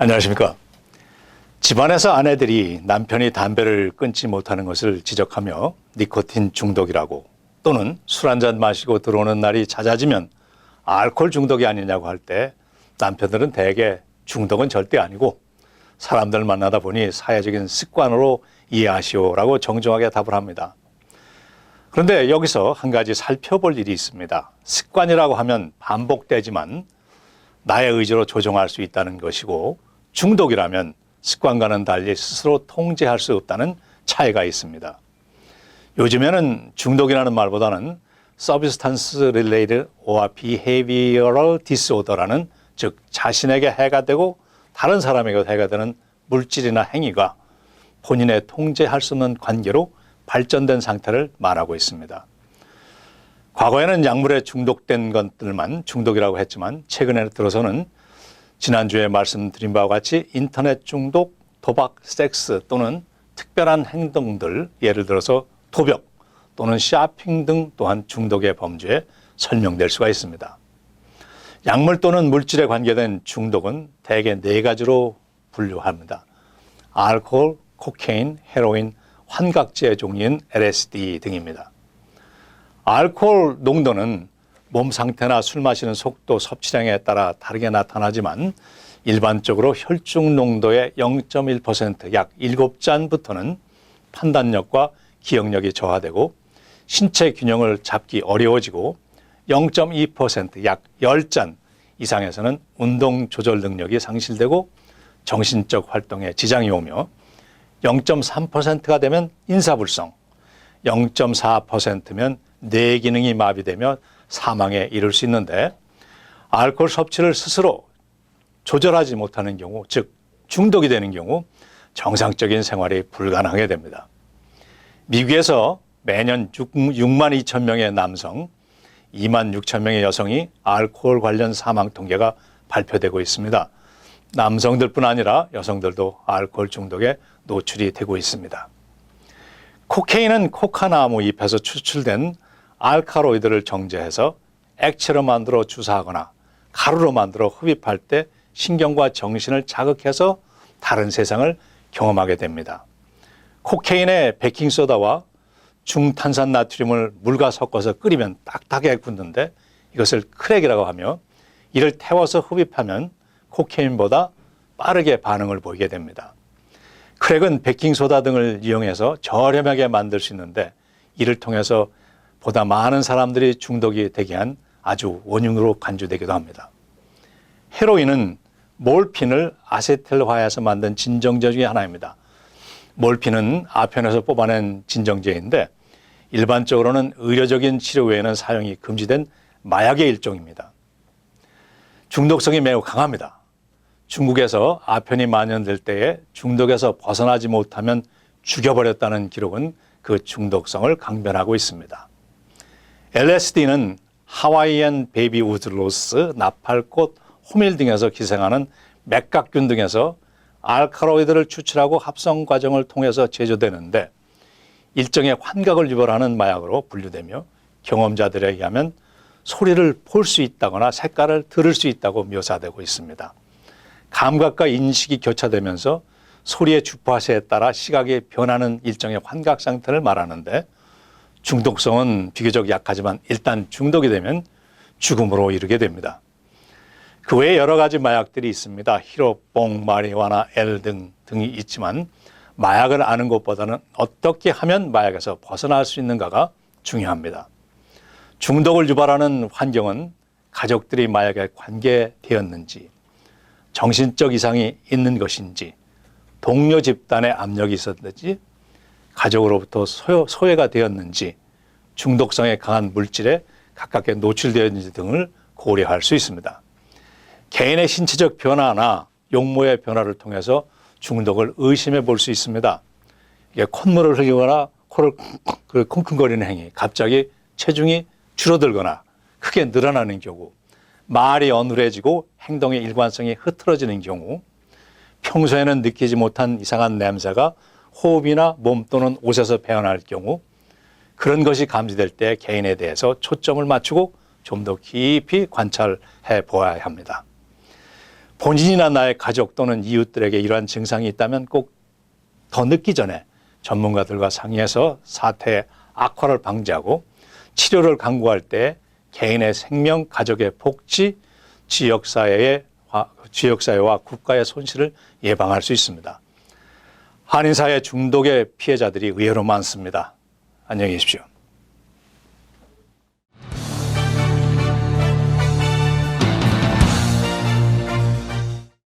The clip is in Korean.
안녕하십니까. 집안에서 아내들이 남편이 담배를 끊지 못하는 것을 지적하며 니코틴 중독이라고, 또는 술 한잔 마시고 들어오는 날이 잦아지면 알코올 중독이 아니냐고 할 때 남편들은 대개 중독은 절대 아니고 사람들 만나다 보니 사회적인 습관으로 이해하시오라고 정중하게 답을 합니다. 그런데 여기서 한 가지 살펴볼 일이 있습니다. 습관이라고 하면 반복되지만 나의 의지로 조정할 수 있다는 것이고, 중독이라면 습관과는 달리 스스로 통제할 수 없다는 차이가 있습니다. 요즘에는 중독이라는 말보다는 Substance Related or Behavioral Disorder라는, 즉 자신에게 해가 되고 다른 사람에게 해가 되는 물질이나 행위가 본인의 통제할 수 없는 관계로 발전된 상태를 말하고 있습니다. 과거에는 약물에 중독된 것들만 중독이라고 했지만 최근에 들어서는 지난주에 말씀드린 바와 같이 인터넷 중독, 도박, 섹스 또는 특별한 행동들, 예를 들어서 도벽 또는 쇼핑 등 또한 중독의 범주에 설명될 수가 있습니다. 약물 또는 물질에 관계된 중독은 대개 네 가지로 분류합니다. 알코올, 코케인, 헤로인, 환각제 종류인 LSD 등입니다. 알코올 농도는 몸 상태나 술 마시는 속도, 섭취량에 따라 다르게 나타나지만 일반적으로 혈중 농도의 0.1%, 약 7잔부터는 판단력과 기억력이 저하되고 신체 균형을 잡기 어려워지고 0.2%, 약 10잔 이상에서는 운동 조절 능력이 상실되고 정신적 활동에 지장이 오며 0.3%가 되면 인사불성, 0.4%면 뇌 기능이 마비되며 사망에 이를 수 있는데, 알코올 섭취를 스스로 조절하지 못하는 경우, 즉 중독이 되는 경우 정상적인 생활이 불가능하게 됩니다. 미국에서 매년 6만 2천 명의 남성, 2만 6천 명의 여성이 알코올 관련 사망 통계가 발표되고 있습니다. 남성들뿐 아니라 여성들도 알코올 중독에 노출이 되고 있습니다. 코케인은 코카나무 잎에서 추출된 알카로이드를 정제해서 액체로 만들어 주사하거나 가루로 만들어 흡입할 때 신경과 정신을 자극해서 다른 세상을 경험하게 됩니다. 코케인에 베킹소다와 중탄산 나트륨을 물과 섞어서 끓이면 딱딱하게 굳는데 이것을 크랙이라고 하며, 이를 태워서 흡입하면 코케인보다 빠르게 반응을 보이게 됩니다. 크랙은 베킹소다 등을 이용해서 저렴하게 만들 수 있는데 이를 통해서 보다 많은 사람들이 중독이 되게 한 아주 원흉으로 간주되기도 합니다. 헤로인은 몰핀을 아세틸화해서 만든 진정제 중에 하나입니다. 몰핀은 아편에서 뽑아낸 진정제인데 일반적으로는 의료적인 치료 외에는 사용이 금지된 마약의 일종입니다. 중독성이 매우 강합니다. 중국에서 아편이 만연될 때에 중독에서 벗어나지 못하면 죽여버렸다는 기록은 그 중독성을 강변하고 있습니다. LSD는 하와이안 베이비 우드로스, 나팔꽃, 호밀 등에서 기생하는 맥각균 등에서 알카로이드를 추출하고 합성 과정을 통해서 제조되는데 일종의 환각을 유발하는 마약으로 분류되며 경험자들에 의하면 소리를 볼 수 있다거나 색깔을 들을 수 있다고 묘사되고 있습니다. 감각과 인식이 교차되면서 소리의 주파수에 따라 시각이 변하는 일종의 환각 상태를 말하는데, 중독성은 비교적 약하지만 일단 중독이 되면 죽음으로 이르게 됩니다. 그 외에 여러 가지 마약들이 있습니다. 히로뽕, 마리화나 L 등이 있지만 마약을 아는 것보다는 어떻게 하면 마약에서 벗어날 수 있는가가 중요합니다. 중독을 유발하는 환경은 가족들이 마약에 관계되었는지, 정신적 이상이 있는 것인지, 동료 집단의 압력이 있었는지, 가족으로부터 소외가 되었는지, 중독성에 강한 물질에 가깝게 노출되었는지 등을 고려할 수 있습니다. 개인의 신체적 변화나 용모의 변화를 통해서 중독을 의심해 볼 수 있습니다. 이게 콧물을 흘리거나 코를 쿵쿵거리는 행위, 갑자기 체중이 줄어들거나 크게 늘어나는 경우, 말이 어눌해지고 행동의 일관성이 흐트러지는 경우, 평소에는 느끼지 못한 이상한 냄새가 호흡이나 몸 또는 옷에서 배어날 경우, 그런 것이 감지될 때 개인에 대해서 초점을 맞추고 좀 더 깊이 관찰해 보아야 합니다. 본인이나 나의 가족 또는 이웃들에게 이러한 증상이 있다면 꼭 더 늦기 전에 전문가들과 상의해서 사태의 악화를 방지하고 치료를 강구할 때 개인의 생명, 가족의 복지, 지역사회와 국가의 손실을 예방할 수 있습니다. 한인사회 중독의 피해자들이 의외로 많습니다. 안녕히 계십시오.